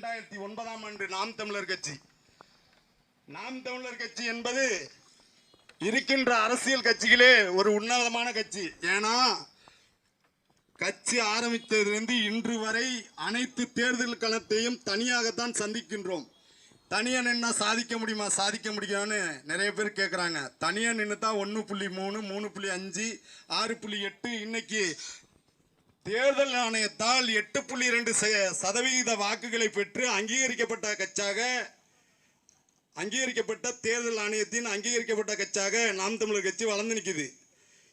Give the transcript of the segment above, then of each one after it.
2009 நாம் தமிழர் கட்சி. நாம் தமிழர் கட்சி என்பது இருக்கின்ற அரசியல் கட்சிகளே ஒரு உன்னதமான கட்சி. ஏன்னா கட்சி ஆரம்பித்ததிலிருந்து இன்று வரை அனைத்து தேர்தல் களத்தையும் தனியாகத்தான் சந்திக்கின்றோம். தனியா நின்னா சாதிக்க முடியுமா? சாதிக்க முடியும்னு நிறைய பேர் கேட்குறாங்க. தனியா நின்று தான் 1.3, 3.5, 6.8 இன்னைக்கு தேர்தல் ஆணையத்தால் 8.2% வாக்குகளை பெற்று அங்கீகரிக்கப்பட்ட தேர்தல் ஆணையத்தின் அங்கீகரிக்கப்பட்ட கட்சியாக நாம் தமிழர் கட்சி வளர்ந்து நிற்குது.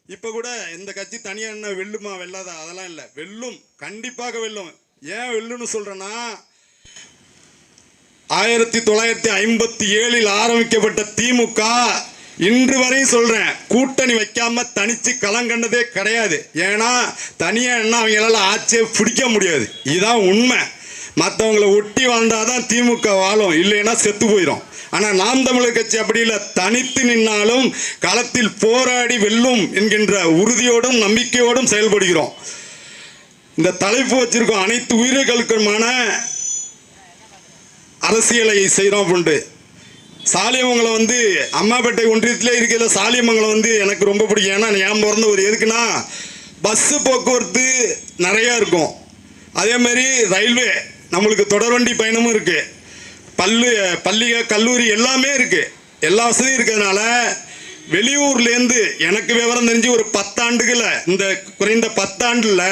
இப்போ கூட இந்த கட்சி தனியாக என்ன வெல்லுமா வெல்லாதா அதெல்லாம் இல்லை, வெல்லும், கண்டிப்பாக வெல்லும். ஏன் வெல்லுன்னு சொல்றேன்னா 1957 ஆரம்பிக்கப்பட்ட திமுக இன்று வரை சொல்றேன் கூட்டணி வைக்காம தனிச்சு களங்கண்டதே கிடையாது. ஏன்னா தனியா என்ன அவங்களால ஆட்சியை பிடிக்க முடியாது, இதுதான் உண்மை. மற்றவங்களை ஒட்டி வாழ்ந்தாதான் திமுக வாழும், இல்லைன்னா செத்து போயிடும். ஆனா நாம் தமிழர் கட்சி அப்படி இல்லை, தனித்து நின்னாலும் களத்தில் போராடி வெல்லும் என்கின்ற உறுதியோடும் நம்பிக்கையோடும் செயல்படுகிறோம். இந்த தலைப்பு வச்சிருக்கோம், அனைத்து உயிர்களுக்குமான அரசியலை செய்கிறோம் அப்படின்ட்டு. சாலியமங்கலம் அம்மாப்பேட்டை ஒன்றியத்திலே இருக்கிற சாலியமங்கலம் எனக்கு ரொம்ப பிடிக்கும். ஏன்னா ஞாபகம் பிறந்த ஒரு எதுக்குன்னா பஸ்ஸு போக்குவரத்து நிறையா இருக்கும். அதே மாதிரி ரயில்வே நம்மளுக்கு தொடர்வண்டி பயணமும் இருக்குது, பள்ளிக கல்லூரி எல்லாமே இருக்குது, எல்லா வசதியும் இருக்கிறதுனால வெளியூர்லேருந்து எனக்கு விவரம் தெரிஞ்சு ஒரு 10 ஆண்டுகளை இந்த குறைந்த 10 ஆண்டில்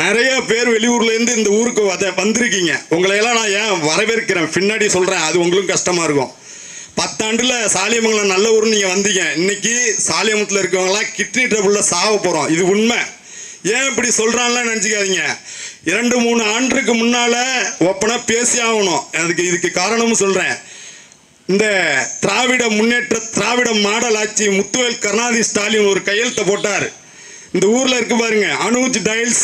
நிறைய பேர் வெளியூர்லேருந்து இந்த ஊருக்கு வந்திருக்கீங்க. உங்களையெல்லாம் நான் ஏன் வரவேற்கிறேன் பின்னாடி சொல்கிறேன், அது உங்களுக்கும் கஷ்டமாக இருக்கும். 10 ஆண்டில் சாலியமங்கலம் நல்ல ஊர்னு நீங்கள் வந்தீங்க. இன்னைக்கு சாலியமங்கலத்தில் இருக்கவங்களாம் கிட்னி ட்ரபிளில் சாக போகிறோம், இது உண்மை. ஏன் இப்படி சொல்கிறான்லாம் நினச்சிக்காதீங்க. 2-3 ஆண்டுக்கு முன்னால் ஓப்பனாக பேசி ஆகணும். இதுக்கு காரணமும் சொல்கிறேன். இந்த திராவிட மாடல் ஆட்சி முத்துவேல் கருணாநிதி ஸ்டாலின் ஒரு கையெழுத்தை போட்டார். இந்த ஊரில் இருக்கு பாருங்க, அனுஜ் டைல்ஸ்,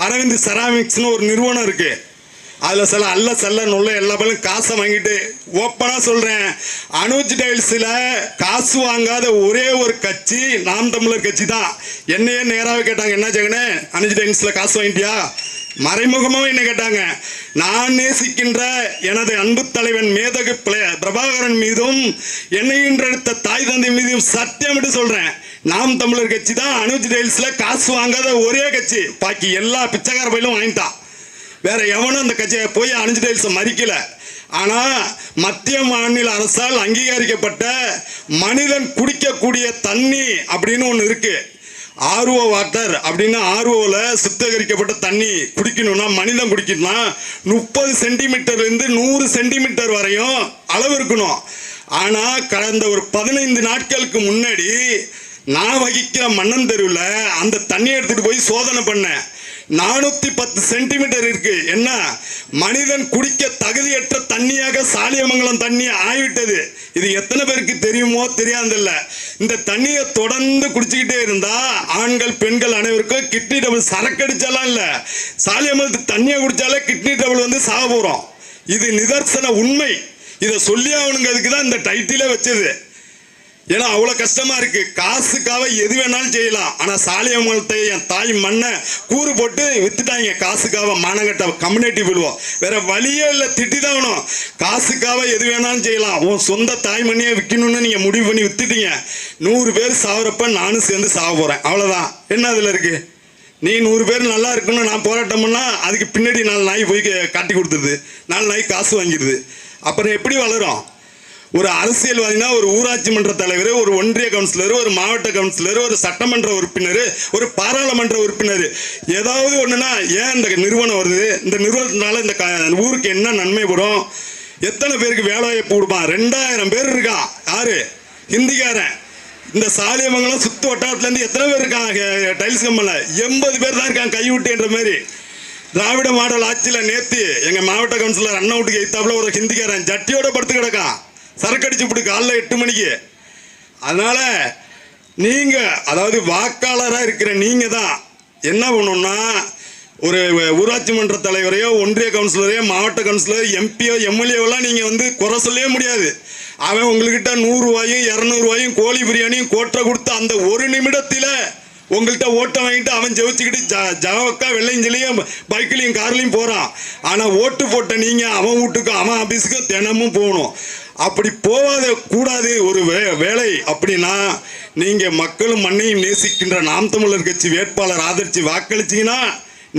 அரவிந்த் செராமிக்ஸ்னு ஒரு நிறுவனம் இருக்கு. அதில் சில நுள்ள எல்லா பேரும் காசை வாங்கிட்டு ஓப்பனாக சொல்கிறேன், அனுஜ் டைல்ஸில் காசு வாங்காத ஒரே ஒரு கட்சி நாம் தமிழர் கட்சி தான். என்னையே நேராக கேட்டாங்க, என்ன ஜெகனே அனுஜ் டைல்ஸில் காசு வாங்கிட்டியா? மறைமுகமாக என்ன கேட்டாங்க. நான் நேசிக்கின்ற எனது அன்பு தலைவன் மேதகு பிரபாகரன் மீதும் என்னையின்றெடுத்த தாய் தந்தை மீதும் சத்தியமிட்டு சொல்கிறேன், நாம் தமிழர் கட்சி தான் அனுஜ் டைல்ஸில் காசு வாங்காத ஒரே கட்சி. பாக்கி எல்லா பிச்சைக்கார பயிலும் வாங்கிட்டான். வேற எவனும் அந்த கட்சியை போய் அனுஜ் டைல்ஸை மறிக்கல. ஆனால் மத்திய மாநில அரசால் அங்கீகரிக்கப்பட்ட மனிதன் குடிக்கக்கூடிய தண்ணி அப்படின்னு ஒன்று இருக்கு. ஆர்ஓ வாட்டர் அப்படின்னா ஆர்ஓவில் சுத்திகரிக்கப்பட்ட தண்ணி குடிக்கணும்னா மனிதன் குடிக்கணும்னா 30 சென்டிமீட்டர்லேருந்து 100 சென்டிமீட்டர் வரையும் அளவு இருக்கணும். ஆனால் கடந்த ஒரு 15 நாட்களுக்கு முன்னாடி நான் வகிக்கிற மன்னன் தெருவில் அந்த தண்ணி எடுத்துட்டு போய் சோதனை பண்ணேன். 410 சென்டிமீட்டர் இருக்கு. என்ன, மனிதன் குடிக்க தகுதியற்ற தண்ணியாக சாலியமங்கலம் தண்ணி ஆகிவிட்டது. இது எத்தனை பேருக்கு தெரியுமோ தெரியாதில்ல. இந்த தண்ணியை தொடர்ந்து குடிச்சுக்கிட்டே இருந்தா ஆண்கள் பெண்கள் அனைவருக்கும் கிட்னி டபுள், சரக்கடிச்சாலாம் இல்லை, சாலியமங்கலத்து தண்ணியை குடிச்சாலே கிட்னி டபுள் சாக போறோம். இது நிதர்சன உண்மை. இதை சொல்லி ஆகணுங்கிறதுக்கு தான் இந்த டைட்டிலே வச்சது. ஏன்னா அவ்வளோ கஷ்டமா இருக்கு. காசுக்காக எது வேணாலும் செய்யலாம். ஆனால் சாலியமங்கலத்தை என் தாய் மண்ணை கூறு போட்டு வித்துட்டாங்க. காசுக்காக மானங்கட்ட கம்யூனிட்டி விழுவோம், வேற வழியே இல்லை, திட்டிதாகணும். காசுக்காக எது வேணாலும் செய்யலாம். உன் சொந்த தாய் மண்ணியை விற்கணும்னு நீங்கள் முடிவு பண்ணி வித்துட்டீங்க. 100 பேர் சாகுறப்ப நானும் சேர்ந்து சாக போகிறேன், அவ்வளோதான். என்ன அதில் இருக்கு? நீ 100 பேர் நல்லா இருக்குன்னு நான் போராட்டம் பண்ணால் அதுக்கு பின்னாடி 4 நாய் போய் காட்டி கொடுத்துருது, 4 நாய் காசு வாங்கிடுது. அப்புறம் எப்படி வளரும்? ஒரு அரசியல்வாதினா ஒரு ஊராட்சி மன்ற தலைவர், ஒரு ஒன்றிய கவுன்சிலர், ஒரு மாவட்ட கவுன்சிலர், ஒரு சட்டமன்ற உறுப்பினர், ஒரு பாராளுமன்ற உறுப்பினர், ஏதாவது ஒன்றுனா ஏன் இந்த நிறுவனம் வருது, இந்த நிறுவனத்தினால இந்த ஊருக்கு என்ன நன்மை படும், எத்தனை பேருக்கு வேலை வாய்ப்பு கொடுப்பான்? 2000 பேர் இருக்கான். யாரு? ஹிந்திக்காரன். இந்த சாலியமங்கலம் சுத்து வட்டாரத்துலேருந்து எத்தனை பேர் இருக்காங்க டைல்ஸ் கம்பெனியில்? 80 பேர் தான் இருக்காங்க கைவிட்டுன்ற மாதிரி. திராவிட மாடல் ஆட்சியில் நேற்று எங்கள் மாவட்ட கவுன்சிலர் அண்ணா வீட்டுக்கு எத்தாப்புல ஒரு ஹிந்திக்காரன் ஜட்டியோட படுத்து கிடக்கான், சரக்கடிச்சு பிடி காலைல 8 மணிக்கு. அதனால நீங்க, அதாவது வாக்காளராக இருக்கிற நீங்க தான் என்ன பண்ணணும்னா, ஒரு ஊராட்சி மன்ற தலைவரையோ ஒன்றிய கவுன்சிலரையோ மாவட்ட கவுன்சிலர் எம்பியோ எம்எல்ஏவெல்லாம் நீங்கள் குறை சொல்லவே முடியாது. அவன் உங்கள்கிட்ட 100 ரூபாயும் 200 ரூபாயும் கோழி பிரியாணியும் கோட்டை கொடுத்து அந்த ஒரு நிமிடத்தில் உங்கள்கிட்ட ஓட்டை வாங்கிட்டு அவன் ஜெயிச்சுக்கிட்டு ஜாவக்கா வெள்ளையும் பைக்லையும் கார்லையும் போகிறான். ஆனால் ஓட்டு போட்ட நீங்கள் அவன் வீட்டுக்கும் அவன் ஆஃபீஸுக்கும் தினமும் போகணும். அப்படி போகாத கூடாது ஒரு வேலை அப்படின்னா நீங்கள் மக்களும் மண்ணையும் நேசிக்கின்ற நாம் தமிழர் கட்சி வேட்பாளர் ஆதரித்து வாக்களிச்சிங்கன்னா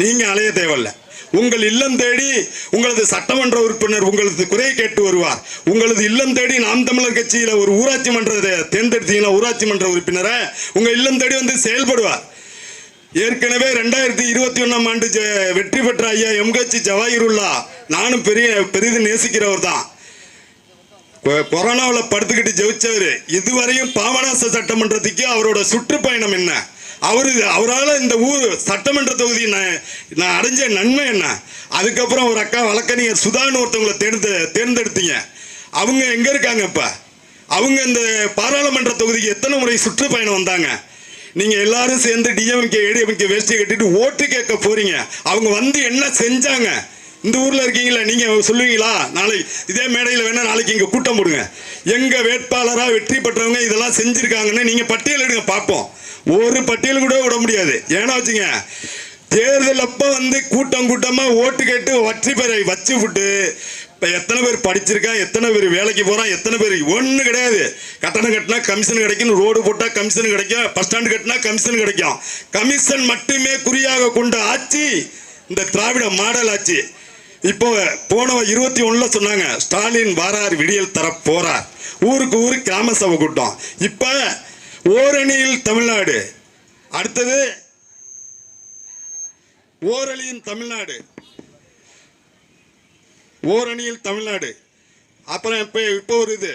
நீங்கள் அலைய தேவையில்லை. உங்கள் இல்லம் தேடி உங்களது சட்டமன்ற உறுப்பினர் உங்களது குறையை கேட்டு வருவார். உங்களது இல்லம் தேடி நாம் தமிழர் கட்சியில் ஒரு ஊராட்சி மன்றத்தை தேர்ந்தெடுத்தீங்கன்னா ஊராட்சி மன்ற உறுப்பினரை உங்கள் இல்லம் தேடி வந்து செயல்படுவார். ஏற்கனவே 2021ஆம் ஆண்டு வெற்றி பெற்ற ஐயா எம்ஹெச் ஜவாஹிருல்லா நானும் பெரிதும் நேசிக்கிறவர் தான். கொரோனாவில் படுத்துக்கிட்டு ஜெயிச்சவர். இதுவரையும் பாபநாச சட்டமன்றத்துக்கு அவரோட சுற்றுப்பயணம் என்ன, அவரால் இந்த ஊர் சட்டமன்ற தொகுதி நான் அடைஞ்ச நன்மை என்ன. அதுக்கப்புறம் ஒரு அக்கா வழக்கறிஞர் சுதான்னு ஒருத்தவங்களை தேர்ந்தெடுத்தீங்க. அவங்க எங்கே இருக்காங்க இப்போ? அவங்க இந்த பாராளுமன்ற தொகுதிக்கு எத்தனை முறை சுற்றுப்பயணம் வந்தாங்க? நீங்கள் எல்லாரும் சேர்ந்து டிஎம்கே ஏடிஎம்கே வேஷ்டி கட்டிட்டு ஓட்டு கேட்க போறீங்க. அவங்க வந்து என்ன செஞ்சாங்க? இந்த ஊரில் இருக்கீங்களா, நீங்கள் சொல்லுவீங்களா? நாளை இதே மேடையில் வேணால் நாளைக்கு இங்கே கூட்டம் போடுங்க. எங்கள் வேட்பாளராக வெற்றி பெற்றவங்க இதெல்லாம் செஞ்சுருக்காங்கன்னு நீங்கள் பட்டியல் எடுங்க பார்ப்போம். ஒரு பட்டியல் கூட விட முடியாது. ஏன்னா வச்சுங்க, தேர்தல் அப்போ வந்து கூட்டமாக ஓட்டு கேட்டு வெற்றி பெற வச்சு விட்டு இப்போ எத்தனை பேர் படிச்சிருக்கான், எத்தனை பேர் வேலைக்கு போகிறான், எத்தனை பேர் ஒன்றும் கிடையாது. கட்டணம் கட்டினா கமிஷன் கிடைக்கும், ரோடு போட்டால் கமிஷன் கிடைக்கும், பஸ் ஸ்டாண்டு கட்டினா கமிஷன் கிடைக்கும். கமிஷன் மட்டுமே குறியாக கொண்ட ஆட்சி இந்த திராவிட மாடல் ஆட்சி. இப்போ போன 21 சொன்னாங்க ஸ்டாலின் வாரார் விடியல் தர போறார், ஊருக்கு ஊரு கிராம சபை கூட்டம். இப்ப ஓரணியில் தமிழ்நாடு, அடுத்தது ஓரணியில் தமிழ்நாடு, ஓரணியில் தமிழ்நாடு. அப்புறம் இப்போ ஒரு இது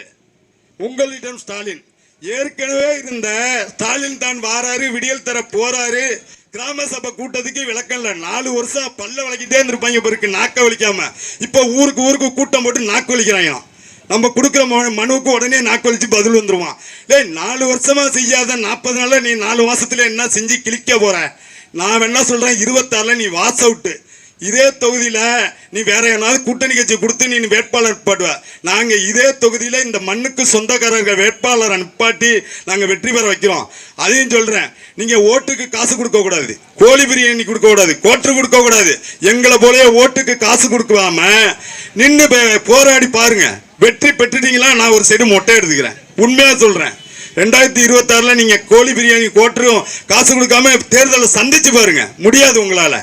உங்களிடம் ஸ்டாலின். ஏற்கனவே இருந்த ஸ்டாலின் தான் வாராரு விடியல் தர போறாரு கிராம சபை கூட்டத்துக்கு விளக்கம் இல்லை. 4 வருஷம் பல்ல வளைக்கிட்டே இருந்திருப்பாங்க பிறகு நாக்க வலிக்காம. இப்போ ஊருக்கு ஊருக்கு கூட்டம் போட்டு நாக்கு வலிக்கிறாங்க. நம்ம கொடுக்குற மனுவுக்கு உடனே நாக்கு வலிச்சு பதில் வந்துருவான். 4 வருஷமா செய்யாத 40 நாள்ல நீ 4 மாசத்துல என்ன செஞ்சு கிளிக்க போற? நான் என்ன சொல்றேன், 26 நீ வாஸ் அவுட்டு. இதே தொகுதியில் நீ வேற ஏதாவது கூட்டணி கட்சி கொடுத்து நீ வேட்பாளர் நிப்பாட்டுவ. நாங்கள் இதே தொகுதியில் இந்த மண்ணுக்கு சொந்தக்காரர்கள் வேட்பாளரை நிப்பாட்டி நாங்கள் வெற்றி பெற வைக்கிறோம். அதையும் சொல்கிறேன், நீங்கள் ஓட்டுக்கு காசு கொடுக்கக்கூடாது, கோழி பிரியாணி கொடுக்கக்கூடாது, கோட்டர் கொடுக்கக்கூடாது. எங்களை போலயே ஓட்டுக்கு காசு கொடுக்காம நின்று போராடி பாருங்க. வெற்றி பெற்றுட்டீங்களா நான் ஒரு சைடு மொட்டை எடுத்துக்கிறேன். உண்மையாக சொல்கிறேன், 2026 நீங்கள் கோழி பிரியாணி கோட்டரும் காசு கொடுக்காம தேர்தலை சந்திச்சு பாருங்க. முடியாது உங்களால்.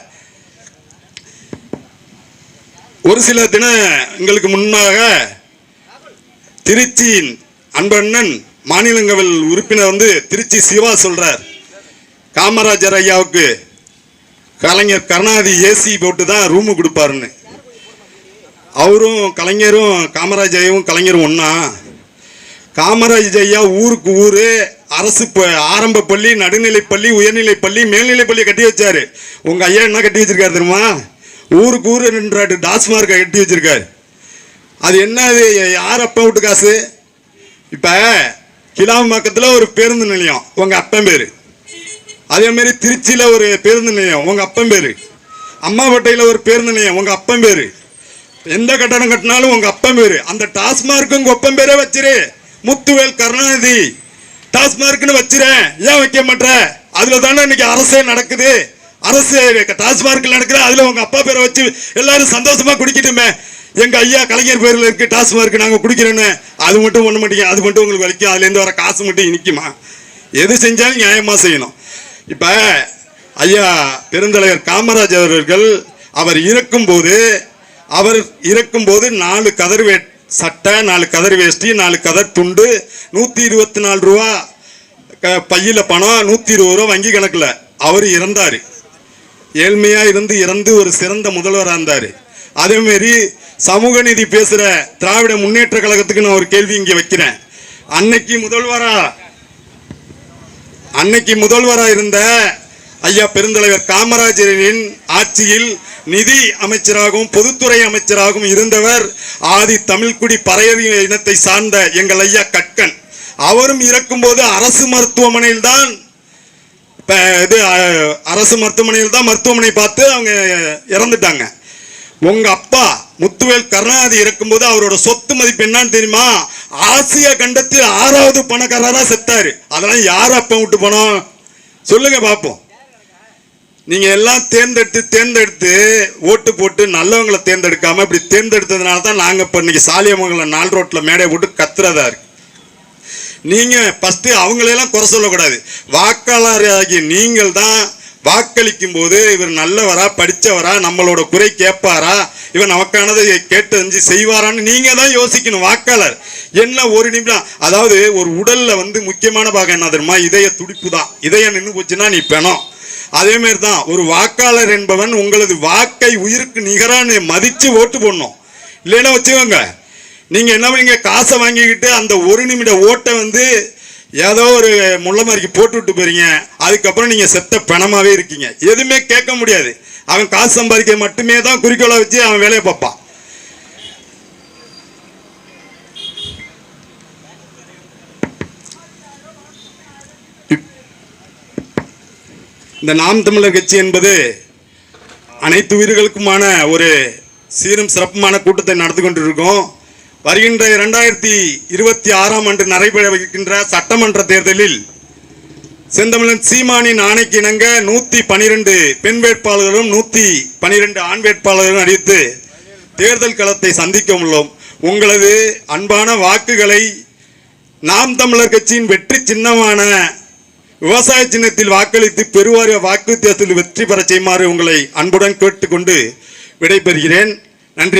ஒரு சில தினங்களுக்கு முன்பாக திருச்சியின் அன்பண்ணன் மாநிலங்களவை உறுப்பினர் வந்து திருச்சி சிவா சொல்றார், காமராஜர் ஐயாவுக்கு கலைஞர் கருணாநிதி ஏசி போட்டு தான் ரூமு கொடுப்பாருன்னு. அவரும் கலைஞரும் காமராஜ் ஐயாவும் கலைஞரும் ஒன்னா. காமராஜ் ஐயா ஊருக்கு ஊரு அரசு ஆரம்ப பள்ளி, நடுநிலை பள்ளி, உயர்நிலை பள்ளி, மேல்நிலை பள்ளி கட்டி வச்சாரு. உங்க ஐயா என்ன கட்டி வச்சிருக்காரு தெரியுமா? ஊருக்கு ஊரு 2 டாஸ்மார்க்கை கட்டி வச்சிருக்காரு. அது என்ன, அது யார் அப்பா விட்டு காசு? இப்போ கிளாம்பாக்கத்தில் ஒரு பேருந்து நிலையம் உங்கள் அப்பன் பேர், அதேமாரி திருச்சியில் ஒரு பேருந்து நிலையம் உங்கள் அப்பன் பேர், அம்மாப்பேட்டையில் ஒரு பேருந்து நிலையம் உங்கள் அப்பன் பேர். எந்த கட்டணம் கட்டினாலும் உங்கள் அப்பன் பேர். அந்த டாஸ்மார்க்கு உங்கள் அப்பன் பேரே வச்சிரு. முத்துவேல் கருணாநிதி டாஸ்மார்க்குன்னு வச்சிரேன், ஏன் வைக்க மாட்டேற? அதில் தானே இன்னைக்கு அரசே நடக்குது. அரசு டாஸ்மார்க்கில் நடக்குது, அதில் உங்கள் அப்பா பேரை வச்சு எல்லாரும் சந்தோஷமாக குடிக்கட்டுமே. எங்கள் ஐயா கலைஞர் பேரில் இருக்குது டாஸ்மார்க், நாங்கள் குடிக்கிறோன்னு. அது மட்டும் ஒன்று மாட்டீங்க, அது மட்டும் உங்களுக்கு வலிக்கும், அதுலேருந்து வர காசு மட்டும் இனிக்குமா? எது செஞ்சாலும் நியாயமாக செய்யணும். இப்போ ஐயா பெருந்தலைவர் காமராஜ் அவர்கள் அவர் இறக்கும்போது 4 கதர் சட்டை, 4 கதர் வேஷ்டி, 4 கதர் துண்டு, 124 ரூபா பையில் பணம், 120 ரூபா வங்கி கணக்கில். அவர் இறந்தார். ஏழ்மையாக இறந்து ஒரு சிறந்த முதல்வராக இருந்தார். அதேமாரி சமூக நீதி பேசுகிற திராவிட முன்னேற்ற கழகத்துக்கு நான் ஒரு கேள்வி இங்கே வைக்கிறேன். அன்னைக்கு முதல்வராக இருந்த ஐயா பெருந்தலைவர் காமராஜரின் ஆட்சியில் நிதி அமைச்சராகவும் பொதுத்துறை அமைச்சராகவும் இருந்தவர் ஆதி தமிழ்குடி பறையர் இனத்தை சார்ந்த எங்கள் ஐயா கட்கன். அவரும் இறக்கும்போது அரசு மருத்துவமனையில் தான் மருத்துவமனை பார்த்து அவங்க இறந்துட்டாங்க. உங்க அப்பா முத்துவேல் கருணாநிதி இறக்கும்போது அவரோட சொத்து மதிப்பு என்னன்னு தெரியுமா? ஆசிய கண்டத்தில் 6வது பணக்காரரா செத்தாரு. அதெல்லாம் யார் அப்ப விட்டு பணம்? சொல்லுங்க பார்ப்போம். நீங்க எல்லாம் தேர்ந்தெடுத்து ஓட்டு போட்டு நல்லவங்களை தேர்ந்தெடுக்காம இப்படி தேர்ந்தெடுத்ததுனால தான் நாங்க இப்ப இன்னைக்கு சாலியமங்கலம் 4 ரோட்ல மேடை போட்டு கத்துறதா இருக்கு. நீங்க ஃபர்ஸ்ட் அவங்களெல்லாம் குறை சொல்லக்கூடாது. வாக்காளராகி நீங்கள் தான் வாக்களிக்கும் போது இவர் நல்லவரா, படிச்சவரா, நம்மளோட குறை கேட்பாரா, இவர் நமக்கானதை கேட்டு செய்வாரான்னு நீங்க தான் யோசிக்கணும். வாக்காளர் என்ன ஒரு நிமிடம், அதாவது ஒரு உடல்ல முக்கியமான பாகம் என்ன தெரியுமா? இதய துடிப்பு தான். இதயம் நின்று போச்சுன்னா நீ பெணம். அதே மாதிரி தான் ஒரு வாக்காளர் என்பவன் உங்களது வாக்கை உயிருக்கு நிகரான மதிச்சு ஓட்டு போடணும். இல்லைன்னா வச்சுக்கோங்க, நீங்க என்ன பண்ணீங்க, காசை வாங்கிக்கிட்டு அந்த ஒரு நிமிட ஓட்டை ஏதோ ஒரு முள்ள மாதிரிக்கு போட்டு விட்டு போறீங்க. அதுக்கப்புறம் நீங்க செத்த பணமாவே இருக்கீங்க. எதுவுமே கேட்க முடியாது. அவன் காசு சம்பாதிக்க மட்டுமே தான் குறிக்கோளை வச்சு அவன் வேலையை பார்ப்பான். இந்த நாம் தமிழர் கட்சி என்பது அனைத்து உயிர்களுக்குமான ஒரு சீரும் சிறப்புமான கூட்டத்தை நடத்தி கொண்டிருக்கோம். வருகின்ற 2026ஆம் ஆண்டு நடைபெறவிருக்கின்ற சட்டமன்ற தேர்தலில் செந்தமிழன் சீமானின் ஆணைக்கு இணங்க 112 பெண் வேட்பாளர்களும் 112 ஆண் வேட்பாளர்களும் அறிவித்து தேர்தல் களத்தை சந்திக்க உள்ளோம். உங்களது அன்பான வாக்குகளை நாம் தமிழர் கட்சியின் வெற்றி சின்னமான விவசாய சின்னத்தில் வாக்களித்து பெருவாரிய வாக்கு வித்தியாசத்தில் வெற்றி பெற செய்யுமாறு உங்களை அன்புடன் கேட்டுக்கொண்டு விடைபெறுகிறேன். நன்றி.